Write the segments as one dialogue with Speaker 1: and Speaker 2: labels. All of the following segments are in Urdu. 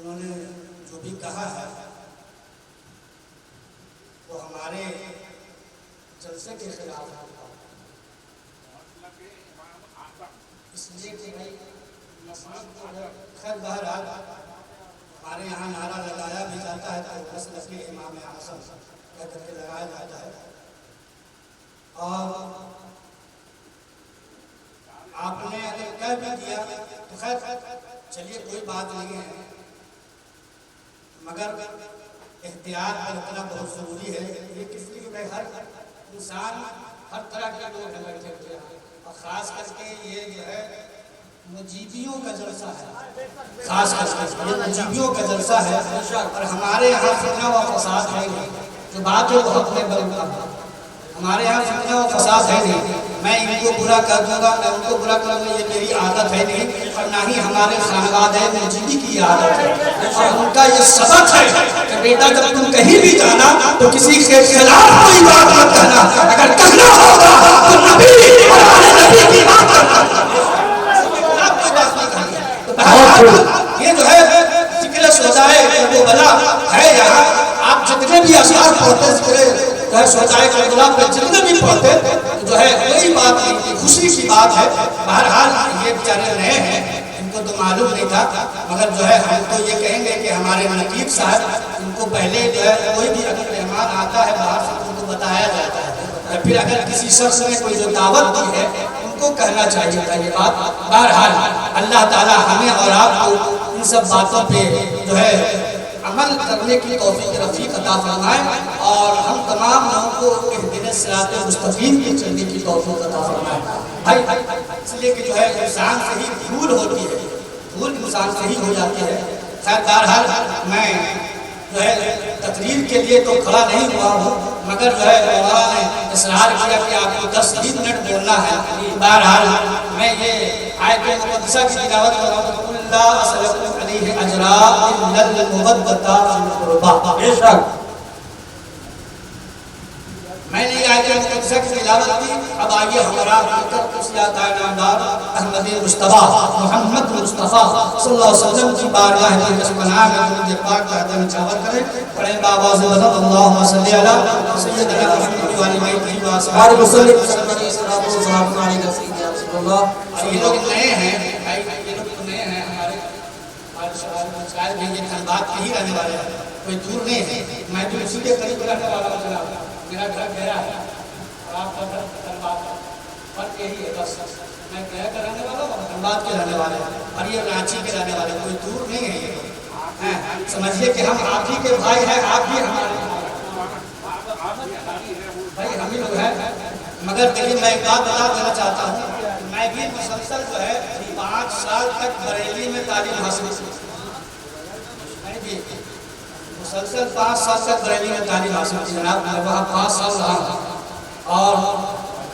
Speaker 1: انہوں نے جو بھی کہا ہے وہ ہمارے جلسے کے خلاف ہے، اس لیے کہ بھائی خیر بہرحال ہمارے یہاں نعرہ لگایا بھی جاتا ہے تو مسلک کے امام اعظم کہہ کر کے لگایا جاتا ہے، اور آپ نے اگر کہہ بھی دیا تو خیر چلیے کوئی بات نہیں ہے، مگر احتیاط برتنا بہت ضروری ہے۔ یہ کس لیے کہ ہر انسان ہر طرح کے لوگ ہیں بیٹھے ہوئے ہیں، اور خاص کر کے یہ جو ہے مجیبیوں کا جلسہ ہے، خاص کر کے یہ مجیبیوں کا جلسہ ہے، اور ہمارے یہاں فتنہ و فساد ہے نہیں، جو بات ہے وہ حق میں بولتا ہوں، ہمارے یہاں فتنہ و فساد ہے نہیں، میں ان کو برا کر دوں گا، میں ان کو برا کر دوں گا، یہ میری عادت ہے نہیں، اور نہ ہی ہمارے خانواد مجیبی کی عادت ہے، اور ان کا یہ سبق ہے کہ بیٹا جب تم کہیں بھی جانا تو کسی کے خلاف کوئی بات مت کہنا، اگر کہنا ہوگا تو نبی اور ہمارے نبی کی بات کرنا، یہ جو ہے ذکر سوچائے کربلا بلا ہے یہاں، آپ جتنے بھی اشعار پڑھتے ذکر سوچائے کربلا پہ جتنے بھی پڑھتے جو ہے کوئی بات نہیں تھی، خوشی کی بات ہے۔ بہرحال یہ بیچارے نئے ہیں، ان کو تو معلوم نہیں تھا، مگر جو ہے ہم تو یہ کہیں گے کہ ہمارے نقیب صاحب ان کو پہلے جو ہے کوئی بھی اگر مہمان آتا ہے باہر سے ان کو بتایا جاتا ہے، پھر اگر کسی شخص نے کوئی جو دعوت دی ہے ان کو کہنا چاہیے تھا یہ بات۔ بہرحال اللہ تعالی ہمیں اور آپ کو ان سب باتوں پہ جو ہے عمل کرنے کی توفیق رفیق عطا فرمائے، اور ہم تمام لوگوں کو اہدنا الصراط المستقیم پہ چلنے کی توفیق عطا فرمائے۔ بھائی اس لیے کہ جو ہے انسان سے ہی بھول ہوتی ہے، بھول انسان سے ہی ہو جاتی ہے۔ خیر بہرحال میں جو ہے تقریر کے لیے تو کھڑا نہیں ہوا ہوں، مگر جو ہے مولانا نے اصرار کیا کہ آپ کو 10-20 منٹ بولنا ہے۔ بہرحال میں یہ آیت مقدسہ کی تلاوت کر رہا ہوں، لا اسألکم علیہ اجرا الا المودۃ فی القربیٰ۔ بے شک میں نے یہ آیت مقدسہ کی تلاوت کی، اب آئیے ہمارا نامدار احمد مصطفیٰ محمد مصطفیٰ صلی اللہ علیہ وسلم کی بارگاہ میں پناہ میں درود پاک کا عدم چاور کریں، پڑھیں بآواز بلند اللہم صلی علی سیدنا محمد وعلی بیتہ واصحابہ وسلم۔ اور یہ لوگ نئے ہیں، یہ لوگ تو نئے ہیں، ہمارے شاید بھی یہ دھنباد کے ہی رہنے والے ہیں، کوئی دور نہیں ہے، میں بھی اسی کے قریب رہنے والا ہوں جناب، میرا گھر گہرا ہے اور آپ کا گھر دھنباد ہے، فرق یہی ہے بس، میں گہرا کا رہنے والا ہوں اور دھنباد کے رہنے والے ہیں، اور یہ رانچی کے رہنے والے، کوئی دور نہیں ہے یہ، سمجھیے کہ ہم آپ ہی کے بھائی ہیں، آپ بھی ہمارے بھائی، ہم ہی لوگ ہیں۔ مگر دیکھیں میں ایک بات بتا دینا چاہتا ہوں، میں بھی مسلسل جو ہے 5 سال تک بریلی میں تعلیم حاصل کی، میں بھی مسلسل 5 سال تک بریلی میں تعلیم حاصل کی جناب، میں وہاں 5 سال رہا ہوں، اور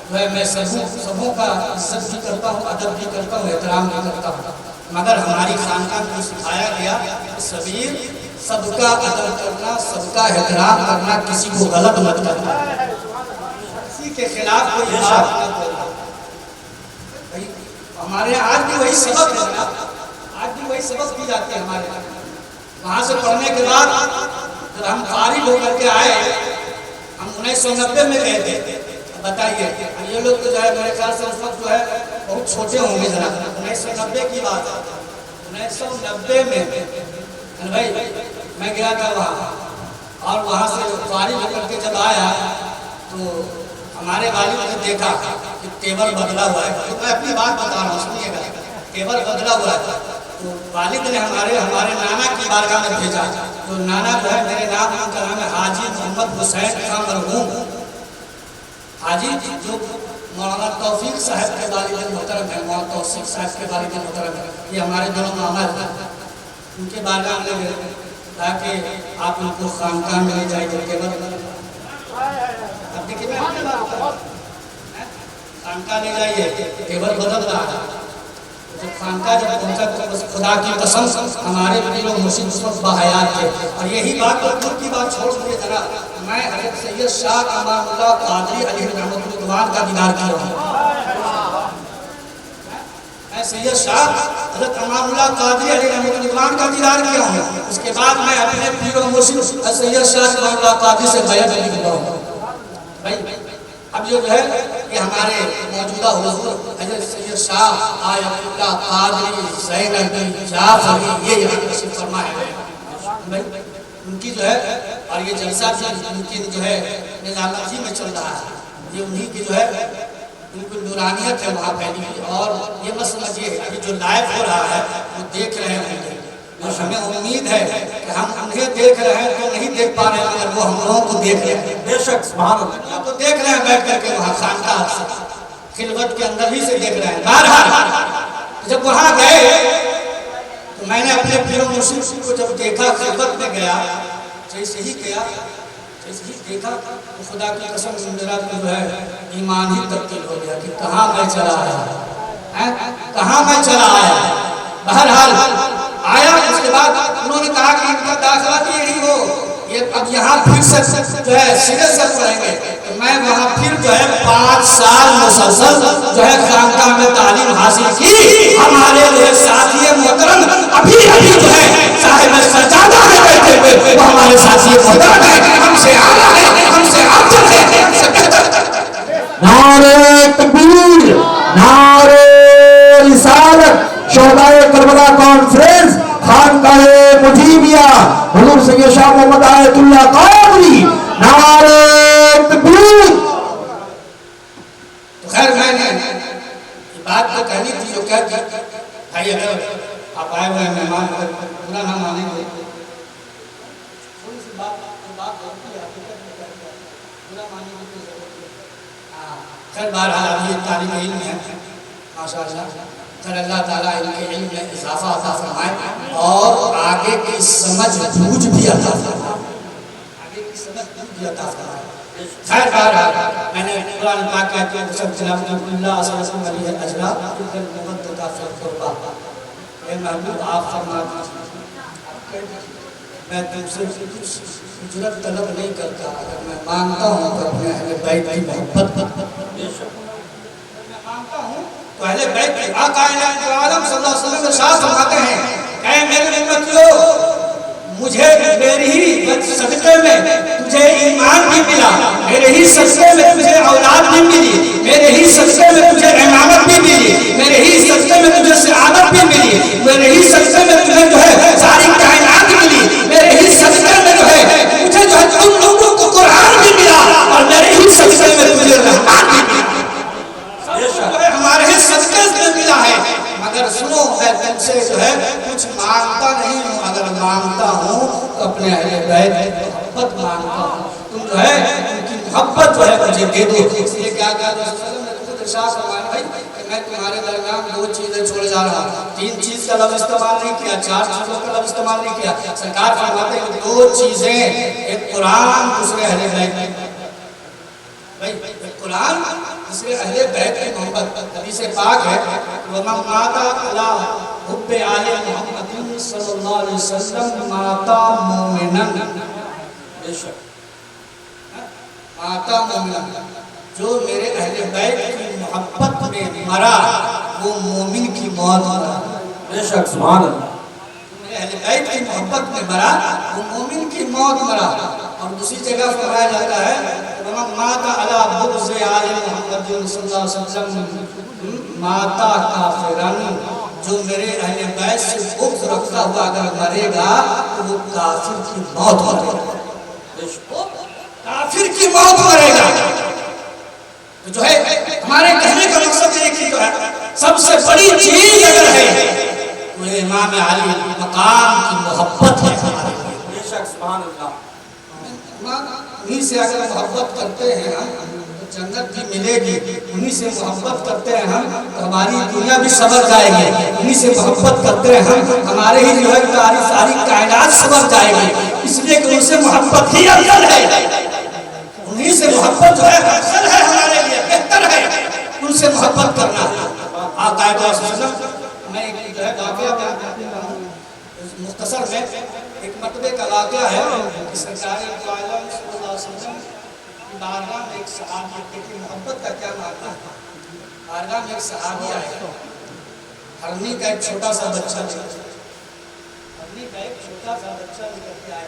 Speaker 1: جو ہے میں سبوں کا عزت بھی کرتا ہوں، ادب بھی کرتا ہوں، احترام بھی کرتا ہوں، مگر ہماری خانقاہ کو سکھایا گیا صغیر سب کا ادب کرنا، سب کا احترام کرنا، کسی کو غلط مت کرنا، کسی کے خلاف کوئی بات نہ بولنا۔ ہمارے یہاں آج بھی وہی سبق ہے جناب، آج بھی وہی سبق دی جاتے ہیں ہمارے یہاں۔ وہاں سے پڑھنے کے بعد جب ہم فارغ ہو کر کے آئے، ہم 1990 میں گئے تھے، بتائیے یہ لوگ تو جو ہے میرے خیال سے اس وقت جو ہے بہت چھوٹے ہوں گے جناب، 1990 کی بات ہے، 1990 میں بھائی میں گیا تھا وہاں، اور وہاں سے فارغ ہو کر کے جب آیا تو ہمارے والد نے دیکھا کہ ٹیبل بدلا ہوا ہے، تو میں اپنی بات بتا رہا ہوں سنیے گا، ٹیبل بدلا ہوا ہے، تو والد نے ہمارے نانا کی بارگاہ میں بھیجا، تو نانا جو ہے میرے نام کا نام ہے حاجی محمد حسین خان مرحوم، حاجی جو مولانا توفیق صاحب کے والد محترم ہیں، مولانا توفیق صاحب کے والد محترم ہیں، یہ ہمارے دونوں ماما ہیں، ان کے بارگاہ میں تاکہ آپ ان کو خانقاہ میں لے جائے گا ٹیبل، اب دیکھیں میں اپنی بات کروں، خانقاہ لے جائیے ٹیبل بدل رہا ہے، جب خانقاہ جب پہنچا تو خدا کی قسم ہمارے بھی لوگ مرشد اس وقت باحیات تھے، اور یہی بات دور کی بات چھوڑ دیے ذرا، میں حضرت سید شاہ امام اللہ قادری علیہ رحمۃ اللہ کا دیدار کیا ہوں، میں سید شاہ حضرت امان اللہ قادری علیہ رحمۃ اللہ کا دیدار کیا ہوں، اس کے بعد میں اپنے پیر و مرشد سید شاہ امان اللہ قادری سے بیعت لیا ہوں۔ بھائی اب جو ہے یہ ہمارے موجودہ حضور حضرت سید شاہ آیت اللہ قادری زینبی جعفری یہ یہاں تشریف فرما ہے بھائی، ان کی جو ہے اور یہ جلسہ بھی ان کی جو ہے نظامت میں چل رہا ہے، یہ انہی کی جو ہے بالکل نورانیت ہے وہاں پہلی کی، اور یہ مت سمجھیے ابھی جو لائیو ہو رہا ہے وہ دیکھ رہے ہوں گے، اور ہمیں امید ہے کہ ہم انہیں دیکھ رہے ہیں تو نہیں دیکھ پا رہے ہیں مگر وہ ہم لوگوں کو دیکھ رہے ہیں، بے شک سبحان اللہ کو دیکھ رہے ہیں بیٹھ کر کے وہاں خانقاہ سے خلوت کے اندر ہی سے دیکھ رہے ہیں۔ بہرحال جب وہاں گئے تو میں نے اپنے پیر و مرشد کو جب دیکھا خلوت میں گیا جیسے ہی گیا جیسے ہی دیکھا تو خدا کی قسم میرا جو ہے ایمان ہی تبدیل ہو گیا کہ کہاں میں چلا آیا، کہاں میں چلا آیا۔ بہرحال آیا، اس کے بعد انہوں نے کہا کہ ان کا داخلہ بھی یہی ہو، یہ اب یہاں پھر سے جو ہے سیرت سے پڑھیں گے، تو میں وہاں پھر جو ہے 5 سال مسلسل جو ہے خانقاہ میں تعلیم حاصل کی۔ ہمارے جو ہے ساتھی محترم ابھی جو ہے صاحب سجادہ میں بیٹھے ہوئے وہ ہمارے ساتھی محترم ہیں، ہم سے اعلیٰ ہے، ہم سے افضل ہے، ہم سے بہتر ہے۔
Speaker 2: نعرہ تکبیر، نعرہ رسالت، شہدائے کربلا کانفرنس، خانقاہ مجیبیہ، حضور سید شاہ محمد آیت اللہ قادری، نعرہ تکبیر۔
Speaker 1: تو خیر میں نے یہ بات تو کہنی تھی جو کہہ دی بھائی، اگر آپ آئے ہوئے مہمان پورا نہ مانیں گے تھوڑی سی بات ہوتی ہے، حقیقت میں کہہ دیا پورا ماننے کی کوئی ضرورت نہیں۔ خیر بہرحال اب یہ طالب علم ہے ماشاء اللہ، خیر اللہ تعالیٰ ان کے علم میں اضافہ عطا فرمائے اور آگے کی سمجھ بوجھ بھی عطا فرمائے، آگے کی سمجھ بوجھ بھی عطا فرمائے۔ خیر بہرحال میں نے قرآن پاک کہتے ہیں سب جناب اللہ صلی اللہ علیہ اجرا کل مبدتا فی القربہ، اے محبوب آپ فرما دیجیے میں تم سے کچھ اجرت طلب نہیں کرتا، اگر میں مانگتا ہوں تو اپنے اہل بیت کی محبت میں مانگتا ہوں تو اہل بیت کی آقا عالم صلی اللہ علیہ وسلم ارشاد فرماتے ہیں اے میرے امتیو مجھے میری ہی صدقے میں تجھے ایمان بھی ملا، میرے ہی صدقے میں تجھے اولاد بھی ملی، میرے ہی صدقے میں تجھے امامت بھی ملی، میرے ہی صدقے میں تجھے سعادت بھی ملی، میرے ہی صدقے میں تجھے جو ہے ساری کائنات ملی، میرے ہی صدقے میں جو ہے مجھے جو ہے تم لوگوں کو قرآن بھی ملا، اور میرے ہی صدقے میں تجھے رحمان بھی ملا، جو ہے ہمارے ہی صدقے میں ملا ہے۔ مگر سنو میں تم سے جو ہے کچھ مانگتا نہیں ہوں، اگر مانگتا ہوں تو اپنے اہل بیت کی محبت مانگتا ہوں، تم جو ہے ان کی محبت جو ہے مجھے دے دو۔ اس لیے کیا کہا رسول اللہ نے خود ارشاد فرمایا بھائی کہ میں تمہارے درمیان 2 چیزیں چھوڑ جا رہا ہوں، 3 چیز کا لفظ استعمال نہیں کیا، 4 چیزوں کا لفظ استعمال نہیں کیا، سرکار فرماتے ہیں 2 چیزیں، ایک قرآن دوسرے اہل بیت بھائی، قرآن دوسرے اہل بیت کی محبت۔ حدیث پاک ہے وَمَنْ مَاتَ عَلَىٰ حُبِّ آلِ مُحَمَّدٍ صلی اللہ علیہ وسلم مَاتَ مُؤْمِنًا، بے شک مَاتَ مُؤْمِنًا، جو میرے اہل بیت کی محبت میں مرا وہ مومن کی موت مرا،
Speaker 2: بے شک سبحان اللہ۔
Speaker 1: میرے اہل بیت کی محبت میں مرا وہ مومن کی موت مرا۔ اور دوسری جگہ فرمایا جاتا ہے وَمَنْ مَاتَ عَلَىٰ بُغْضِ آلِ مُحَمَّدٍ صلی اللہ علیہ وسلم مَاتَ کافراً، جو میرے اہل بیت سے بغض رکھتا ہوا اگر مرے گا تو وہ کافر کی موت مرے گا، کافر کی موت مرے گا۔ تو جو ہے ہمارے کہنے کا مقصد یہ کہ جو ہے سب سے بڑی چیز اگر ہے وہ امام علی مقام کی محبت ہے ہمارے لیے،
Speaker 2: بے شک سبحان اللہ۔
Speaker 1: انہی سے اگر محبت کرتے ہیں ہم تو جنت بھی ملے گی، انہی سے محبت کرتے ہیں ہم تو ہماری دنیا بھی سنور جائے گی، انہی سے محبت کرتے ہیں ہم ہمارے ہی جو ہے ساری کائنات سنور جائے گی، اس لیے کہ ان سے محبت ہی افضل ہے، انہی سے محبت جو ہے افضل ہے ہمارے لیے، بہتر ہے ان سے محبت کرنا۔ آقا صلی اللہ علیہ وسلم میں ایک جو ہے واقعہ مختصر میں ایک مرتبہ کا واقعہ ہے کہ سرکار دو عالم صلی اللہ علیہ وسلم کی بارگاہ میں ایک صحابی، دیکھیں محبت کا کیا معنی ہے، بارگاہ میں ایک صحابی آئے ہرنی کا ایک چھوٹا سا بچہ نکل کے آیا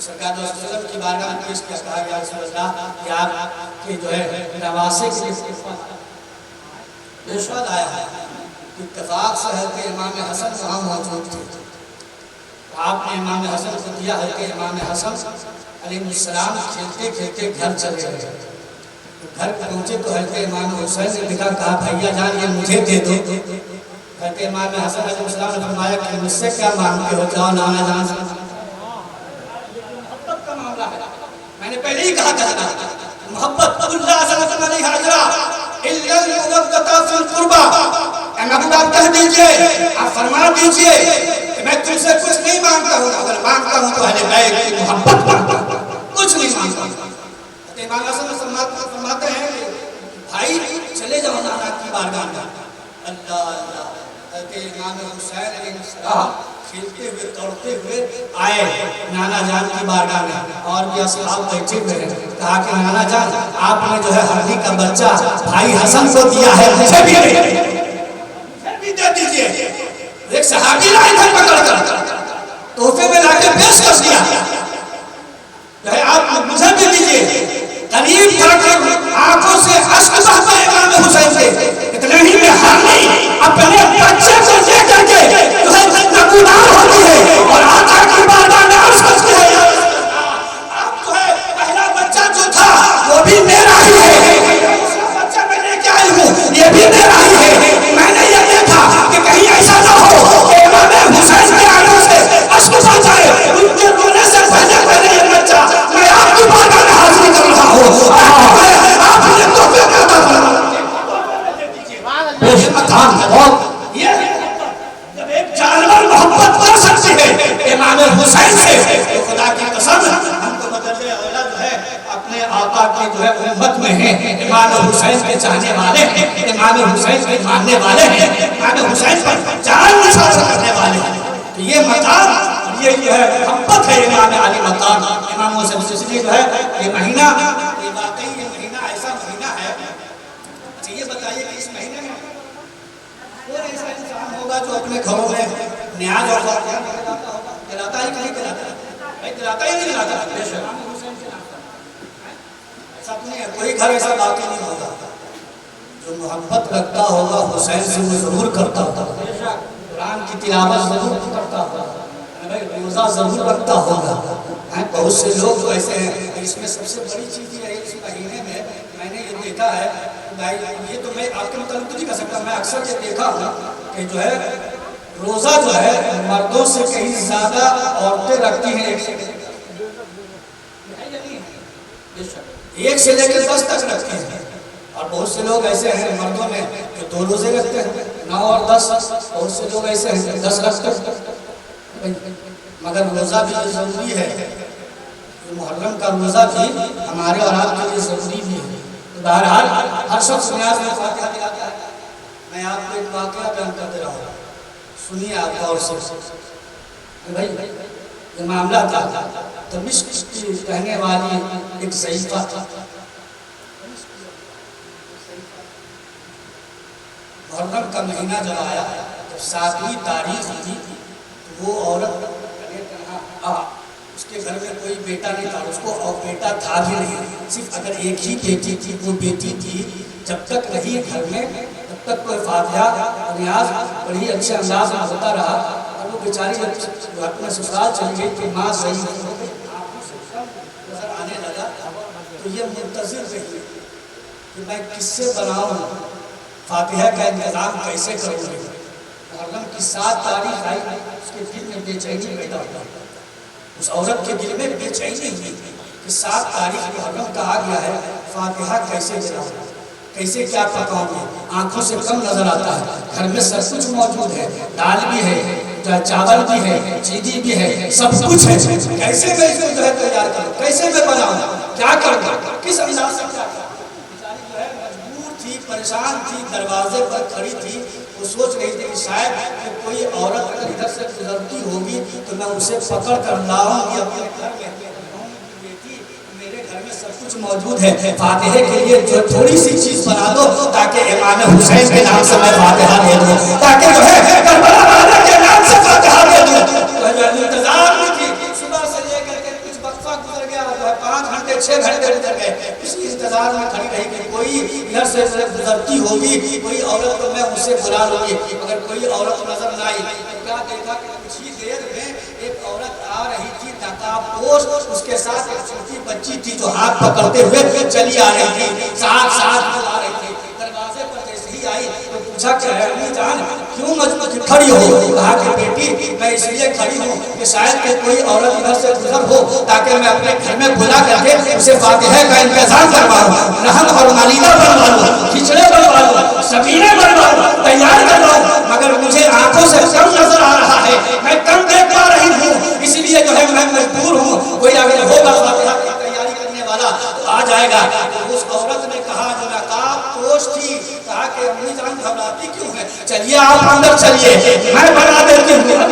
Speaker 1: سرکار علیہ وسلم کی بارگاہ میں پیش کیا، کہا یا رسول اللہ کہ آپ کے جو ہے نواسے کے لیے ارشاد آیا ہے، اتفاق سے ہے کہ امام حسن وہاں موجود تھے، آپ نے امام حسن کو دیا ہے کہ امام حسن علیہ السلام کھیلتے کھیلتے گھر چلے گئے، گھر پہنچے تو حضرت امام حسین نے دکھا، کہا بھیا جان یہ مجھے دے دو، حضرت امام حسن علیہ السلام نے فرمایا کہ مجھ سے کیا مانگتے ہو، جاؤ نانا جان سے، محبت کا معاملہ ہے، میں نے پہلے ہی کہا تھا محبت اللہ عزت علیہ حجرہ الا المودۃ فی القربہ، اے محبوب آپ کہہ دیجئے، آپ فرما دیجئے کہ میں تم سے کچھ نہیں مانگتا ہوں، اگر مانگتا ہوں تو اہل بیت کی محبت مانگتا ہوں، کچھ نہیں مانگتا ہوں۔ امام حسن فرماتے ہیں کہ بھائی چلے جاؤ نانا کی بارگاہ میں، اللہ اللہ، کہ امام حسین علیہ السلام کھیلتے ہوئے توڑتے ہوئے آئے نانا جان کی بارگاہ میں، اور بھی اصحاب بیٹھے ہوئے ہیں، کہا کہ نانا جان آپ نے جو ہے ہرنی کا بچہ بھائی حسن کو دیا ہے، مجھے بھی دے دیجئے۔ ایک صحابی لائے تھے پکڑ کر تحفے میں لا کے پیش کر دیا، کہ آپ مجھے بھی دیجئے، قریب جا کر آنکھوں سے اشک بہتے امام حسین سے، اتنے ہی میں ہرنی اپنے بچے کو لے کر کے جو ہے نگودار ہوتی ہے اور آقا کی بارگاہ میں عرض کرتی ہے، آپ جو ہے پہلا بچہ جو تھا وہ بھی میرا ہی ہے، دوسرا بچہ میں لے کے آئی ہوں یہ بھی میرا ہی ہے، میں نے یہ دیکھا کہ کہیں ایسا نہ ہو کہ امام حسین کے آنکھوں سے اشک بہ جائے، ان کے رونے سے پہلے پہلے یہ بچہ میں آپ کی بارگاہ میں حاضری کر رہا ہوں، آپ یہ تحفے میں عطا فرما یہ مقام بہت، یہ جب ایک جانور محبت کر سکتی ہے امام حسین سے، تو خدا کی قسم ہم کو بدلے اولا جو ہے اپنے آقا کے جو ہے امت میں ہیں، امام حسین کے چاہنے والے ہیں، امام حسین کے ماننے والے ہیں، امام حسین پر جان نثار کرنے والے ہیں، تو یہ مقام یہ جو ہے محبت ہے امام علی مقام امام حسین، اس لیے جو ہے یہ مہینہ، یہ واقعی یہ مہینہ ایسا مہینہ ہے، اچھا یہ بتائیے کہ اس مہینے میں کوئی ایسا انسان ہوگا جو اپنے گھروں میں نیاز اور دلاتا ہی نہیں دلاتا، بھائی دلاتا ہی نہیں دلاتا، ایسا تو نہیں ہے، کوئی گھر ایسا باقی نہیں ہوگا جو محبت رکھتا ہوگا حسین سے وہ ضرور کرتا ہوگا، قرآن کی تلاوت ضرور کرتا ہوگا، روزہ ضرور رکھتا ہوگا، بہت سے لوگ جو ایسے ہیں، اس میں سب سے بڑی چیز یہ ہے اس مہینے میں میں نے یہ دیکھا ہے، یہ تو میں آپ کے متعلق نہیں کہہ سکتا، میں اکثر یہ دیکھا ہوں کہ جو ہے روزہ جو ہے مردوں سے کہیں زیادہ عورتیں رکھتی ہیں، ایک سے لے کے 10 تک رکھتی ہیں، اور بہت سے لوگ ایسے ہیں مردوں میں جو 2 روزے رکھتے ہیں، 9 اور 10، بہت سے لوگ ایسے ہیں 10 رکھتے ہیں، مگر روزہ بھی ضروری ہے، محرم کا روزہ بھی ہمارے اور آپ کے لیے ضروری بھی ہے، بہرحال ہر شخص نیاز میں فاتحہ دلاتا ہے، میں آپ کو ایک واقعہ بیان کرتے رہا ہوں، سنیے آپ غور سے، بھائی یہ معاملہ تھا دمشق کی رہنے والی ایک ضعیفہ تھی، محرم کا مہینہ جب آیا جب 7ویں تاریخ تھی، وہ عورت اس کے گھر میں کوئی بیٹا نہیں تھا، اس کو اور بیٹا تھا بھی نہیں، صرف اگر ایک ہی بیٹی تھی، وہ بیٹی تھی، جب تک رہی گھر میں تب تک کوئی فاتحہ اور نیاز بڑی اچھے انداز میں ہوتا رہا، اور وہ بیچاری جب اپنے سسرال چلی گئی کہ ماں صحیح نظر آنے لگا، تو یہ منتظر رہی کہ میں کس سے بناؤں، فاتحہ کا انتظام کیسے کروں گی، محرم کی 7 تاریخ آئی، اس کے دل میں بے چینی پیدا ہوا، اس عورت کے دل میں بے چینی ہوئی کہ 7 تاریخ محرم کا آ گیا ہے، فاتحہ کیسے چلاؤں، کیسے کیا پکاؤں گے، آنکھوں سے کم نظر آتا ہے، گھر میں سب کچھ موجود ہے، دال بھی ہے، چاول بھی ہے، چیزی بھی ہے، سب کچھ ہے، کیسے میں اس کو جو ہے تیار کروں، کیسے میں بناؤں، کیا کروں، کس انداز سے کیا کروں، بیچاری جو ہے مجبور تھی، پریشان تھی، دروازے پر کھڑی تھی، وہ سوچ رہی تھی کہ شاید کہ کوئی عورت اگر ادھر سے گزرتی ہوگی تو میں اسے پکڑ کر لاؤں گی اپنے گھر میں، بیٹی میرے گھر میں سب کچھ موجود ہے فاتحے کے لیے جو تھوڑی سی چیز بنا دو تاکہ امام حسین کے نام سے میں فاتحہ دے دوں تاکہ جو ہے کربلا والے کے نام سے فاتحہ دے دوں انتظار میں تھی صبح سے لے کر کے کچھ وقفہ گزر گیا 5 گھنٹے 6 گھنٹے گزر گئے اسی انتظار میں کھڑی رہی کہ کوئی ادھر سے گزرتی ہوگی کوئی عورت تو میں اسے بلا لوں گی مگر کوئی عورت نظر نہ آئی کیا دیکھا کہ کچھ ہی دیر میں ایک عورت آ رہی تھی نقاب پوش اس کے ساتھ ایک چھوٹی بچی تھی جو ہاتھ پکڑتے ہوئے چلی آ رہی تھی ساتھ آ رہی تھی دروازے پر جیسے ہی آئی تو پوچھا کہ امی جان کیوں مجبور کھڑی ہو کہا کہ بیٹی میں اس لیے کھڑی ہوں کہ شاید کہ کوئی عورت ادھر سے گزر ہو تاکہ میں اپنے گھر میں بلا کر کے اسے فاتحہ کا انتظام کرواؤں رحم اور ملیدہ بنواؤں کھچڑے بنواؤں سبیلے بنواؤں تیار کرواؤں مگر مجھے آنکھوں سے کم نظر آ رہا ہے میں کم دیکھ پا رہی ہوں اس لیے جو ہے میں مجبور ہوں کوئی اگر ہوگا فاتحہ کی تیاری کرنے والا تو آ جائے گا اس عورت نے کہا جو نقاب پوش تھی کہا کہ امی جان گھبراتی کیوں ہے چلیے آپ اندر چلیے میں بنا دیتی ہوں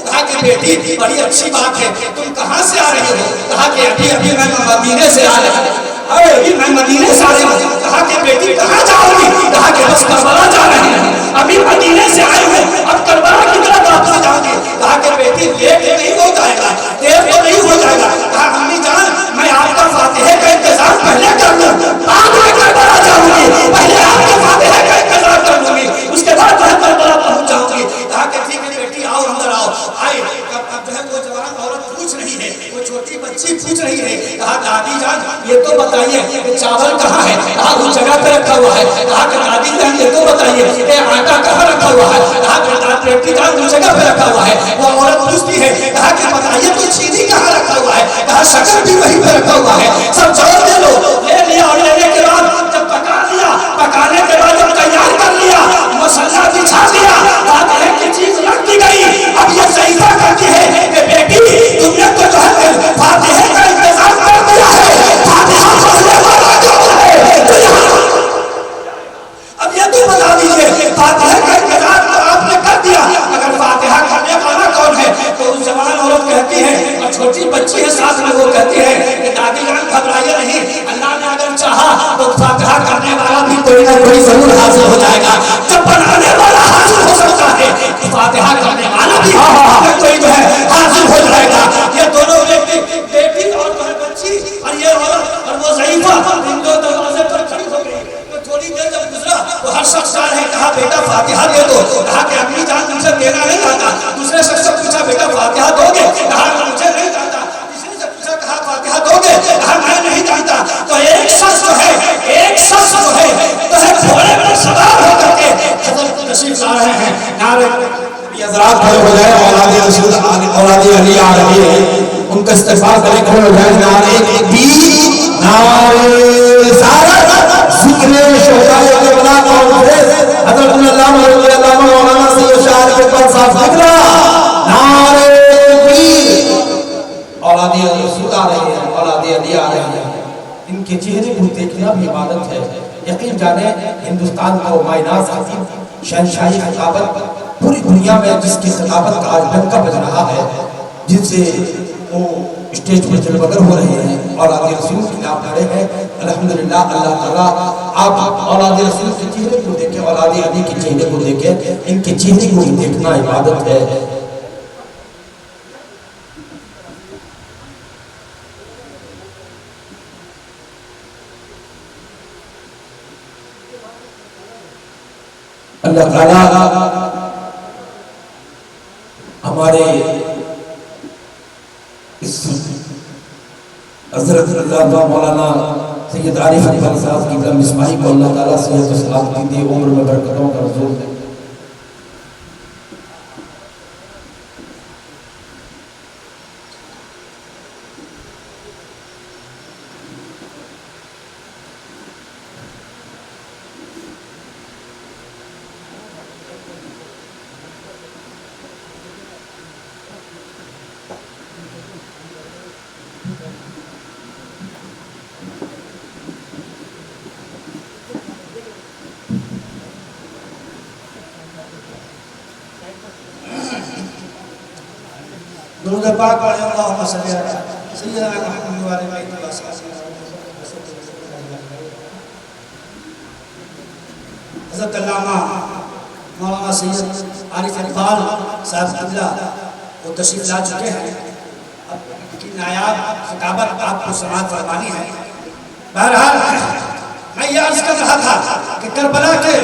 Speaker 1: کہا کہ بیٹی بڑی اچھی بات ہے تم کہاں سے آ رہی ہو کہا کہ ابھی میں مدینے سے آ رہی ہوں ابھی میں مدینے سے آ رہی ہوں کہا کہ بیٹی کہاں جاؤ گی کہا کہ بس کربلا جا رہی ہوں ابھی مدینے سے آئے ہوئے اب کربلا کی طرف واپس جاؤں گی کہا کہ بیٹی لیٹ نہیں ہو جائے گا دیر تو نہیں ہو جائے گا کہا امی جان میں آپ کا فاتحہ کا انتظام پہلے کر لوں بعد میں کربلا جاؤں گی پہلے آپ کے فاتحہ کا انتظام کر لوں گی اس کے بعد میں کربلا پہنچ جاؤں گی کہا کہ ٹھیک ہے بیٹی آؤ اندر آؤ آئے اب جو ہے وہ جوان عورت پوچھ رہی ہے وہ چھوٹی بچی پوچھ رہی ہے کہا دادی جان یہ تو بتائیے کہ چاول کہاں ہے کہا اس جگہ پہ رکھا ہوا ہے کہا کہ دادی جان یہ تو بتائیے کہ آٹا کہاں رکھا ہوا ہے کہا کہ بیٹی جان اس جگہ پہ رکھا ہوا ہے وہ عورت پوچھتی ہے کہا کہ بتائیے تو چینی کہاں رکھا ہوا ہے کہا شکر بھی وہیں پہ رکھا ہوا ہے سب جوڑ دے لو لے لیا اور لینے کے بعد جب پکا لیا پکانے کے بعد جب تیار کر لیا مسلح بچھا دیا فاتحہ کی چیز رکھ دی گئی اب یہ صحیفہ کرتی ہے کہ بیٹی تم نے تو جو ہے فاتحہ کا انتظام کر دیا ہے فاتحہ پڑھنے والا کون ہے تو یہاں اب یہ تو بتا دیجئے فاتحہ کا انتظام تو آپ نے کر دیا اگر فاتحہ کرنے والا کون ہے تو اس جوان عورت کہتی ہے اور چھوٹی بچی ہے ساتھ میں وہ کہتی ہے کہ دادی جان گھبرائیے نہیں اللہ نے اگر چاہا تو فاتحہ کرنے والا بھی کوئی نہ کوئی ضرور حاضر ہو جائے گا جب بنانے والا حاضر ہو سکتا ہے تو فاتحہ کرنے والا بھی کوئی جو ہے حاضر ہو جائے گا یہ دونوں بیٹی اور جو ہے بچی اور یہ عورت اور وہ ضعیفہ ان دو دروازے پر کھڑی ہو گئی تو تھوڑی دیر جب گزرا تو ہر شخص آ رہے کہا بیٹا فاتحہ دے دو کہا کہ امی جان تم سے دینا نہیں آتا دوسرے شخص سے پوچھا بیٹا فاتحہ دو گے کہا مجھے نہیں جانتا تیسرے سے پوچھا کہا فاتحہ دو گے کہا میں نہیں جانتا تو ایک شخص جو ہے تو ہے گھوڑے پر سوار ہو کر کے حضرت تشریف لا رہے ہیں نعرہ
Speaker 2: حضرات کھڑے ہو جائے اولاد رسول اولاد علی آ رہی ہے ان کا استغفار کریں کھڑے ہو جائے نعرہ تکبیر نعرہ رسالت ذکر شہداء کربلا کانفرنس حضرت علامہ رضی اللہ مولانا سید شاہ اکبر صاحب ذکر نعرہ تکبیر اولاد رسول آ رہی ہے اولاد علی آ رہی ہے ان کے چہرے کو دیکھنا بھی عبادت ہے یقین جانے ہندوستان کو مائناز خطیب شہنشاہی خطابت پوری دنیا میں جس کی خطابت کا آج ڈنکا بج رہا ہے جن سے وہ اسٹیج پر جلوگر ہو رہے ہیں اولاد رسول کی آپ کھڑے ہیں الحمدللہ اللہ تعالیٰ آپ اولاد رسول کے چہرے کو دیکھیں اولاد علی کے چہرے کو دیکھیں ان کے چہرے کو دیکھنا عبادت ہے اللہ تعالیٰ ہمارے اس حضرت اللہ مولانا سید عارف اکبر صاحب کی بلند اسماعی کو اللہ تعالیٰ صحت و سلامتی دے عمر میں برکتوں کا حضور دے
Speaker 1: درود پاک پڑھیں اللہم صلی علی سیدنا محمد والے میں حضرت علامہ مولانا سید عارف اقبال صاحب قبلہ وہ تشریف لا چکے ہیں. اب کی نایاب خطابت آپ کو سماعت فرمانی ہے. بہرحال میں یہ عرض کر رہا تھا کہ کربلا کے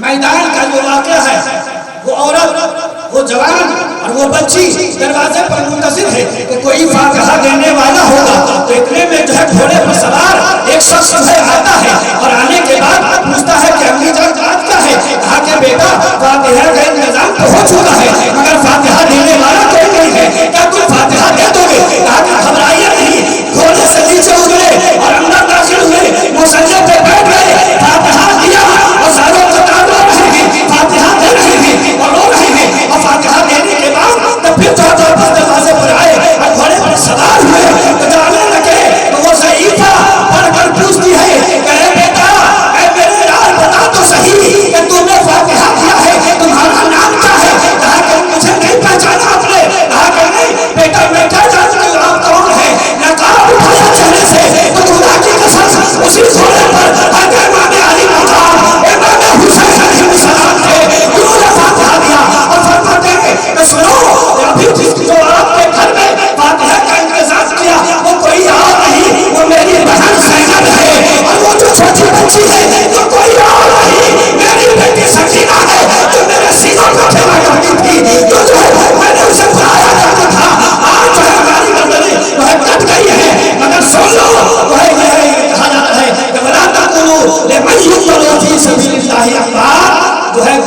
Speaker 1: میدان کا جو واقعہ ہے وہ عورت وہ جوان اور وہ بچی دروازے پر منتظر ہے کہ کوئی فاتحہ دینے والا ہوگا. تو اتنے میں جو ہے گھوڑے پر سوار ایک شخص جو ہے آتا ہے اور آنے کے بعد پوچھتا ہے کہ امی جان بات کیا ہے. کہا کہ بیٹا فاتحہ کا انتظام تو ہو چکا ہے مگر فاتحہ دینے والا کوئی نہیں ہے, کیا تم فاتحہ دے دو گے؟ کہا کہ گھبرائیے نہیں. گھوڑے سے نیچے اترے اور اندر داخل ہوئے, مصلی پہ بیٹھ گئے, فاتحہ دیا اور سارے قطار رو رہے ہیں, فاتحہ دے رہے ہیں اور رو رہے ہیں. اور فاتحہ دینے کے بعد تو پھر واپس دروازے پر آئے اور گھوڑے پر سوار ہوئے تو جانے لگے. تو وہ ضعیفہ پڑھ کر پوچھتی ہے کہ اے بیٹا اے میرے یار بتا تو صحیح کہ تم نے فاتحہ دیا ہے, تمہارا نام کیا ہے؟ کہا کہ مجھے نہیں پہچانا آپ نے. کہا کہ نہیں بیٹا میں کیا جانتا ہوں آپ کون ہے. نقاب اٹھایا چہرے سے تو خدا کی قسم اسی گھوڑے پر حضرت امام علی مقام امام حسین علیہ السلام تھے. انہوں نے فاتحہ دیا اور فرماتے ہیں کہ سنو ابھی جس جو آپ کے گھر میں فاتحہ کا انتظام کیا وہ کوئی اور نہیں, وہ میری بہن زینب ہے. اور وہ جو چھوٹی بچی ہے وہ کوئی اور نہیں, میری بیٹی سکینہ ہے جو میرے سینوں کو کھیلا کرتی تھی, جو ہے میں نے اسے پڑھایا کرتا تھا. آج جو ہے ہماری گردنیں وہ ہے کٹ گئی ہے مگر سن لو وہ ہے یہ کہا جاتا ہے کہ ولا تقولوا لمن يقتل في سبيل الله اموات. جو ہے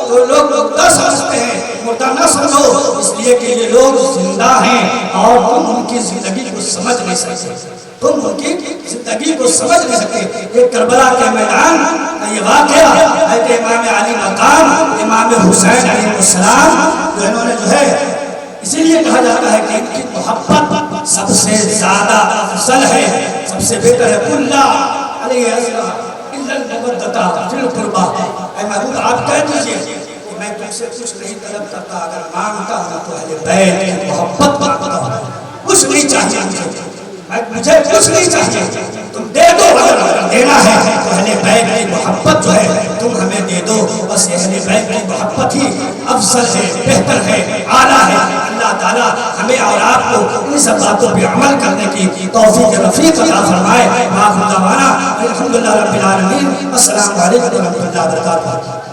Speaker 1: وہ لوگ مردہ سمجھتے ہیں, مردہ نہ سمجھو اس لیے کہ یہ لوگ زندہ ہیں اور تم ان کی زندگی کو سمجھ نہیں سکتے, تم ان کی زندگی کو سمجھ نہیں سکتے. یہ کربلا کے میدان کا یہ واقعہ ہے کہ امام علی مقام امام حسین علیہ السلام جو انہوں نے جو ہے اسی لیے کہا جاتا ہے کہ ان کی محبت سب سے زیادہ افضل ہے, سب سے بہتر ہے. اللہ علیہ فی القربہ. اے محبوب آپ کہہ دیجئے کہ میں تم سے کچھ نہیں طلب کرتا, اگر مانگتا ہوں تو اہل بیت کی محبت مانگتا ہوں, کچھ نہیں چاہیے مجھے کچھ نہیں چاہیے, تم دے دو اگر دینا ہے تو اہل بیت کی محبت جو ہے تم ہمیں دے دو. بس اہل بیت کی محبت ہی افضل ہے, بہتر ہے, اعلیٰ ہے. اللہ تعالیٰ ہمیں اور آپ کو ان سب باتوں پہ عمل کرنے کی توفیق رفیق عطا فرمائے. آخر دعوانا الحمدللہ رب العالمین. السلام علیکم ورحمۃ اللہ وبرکاتہ.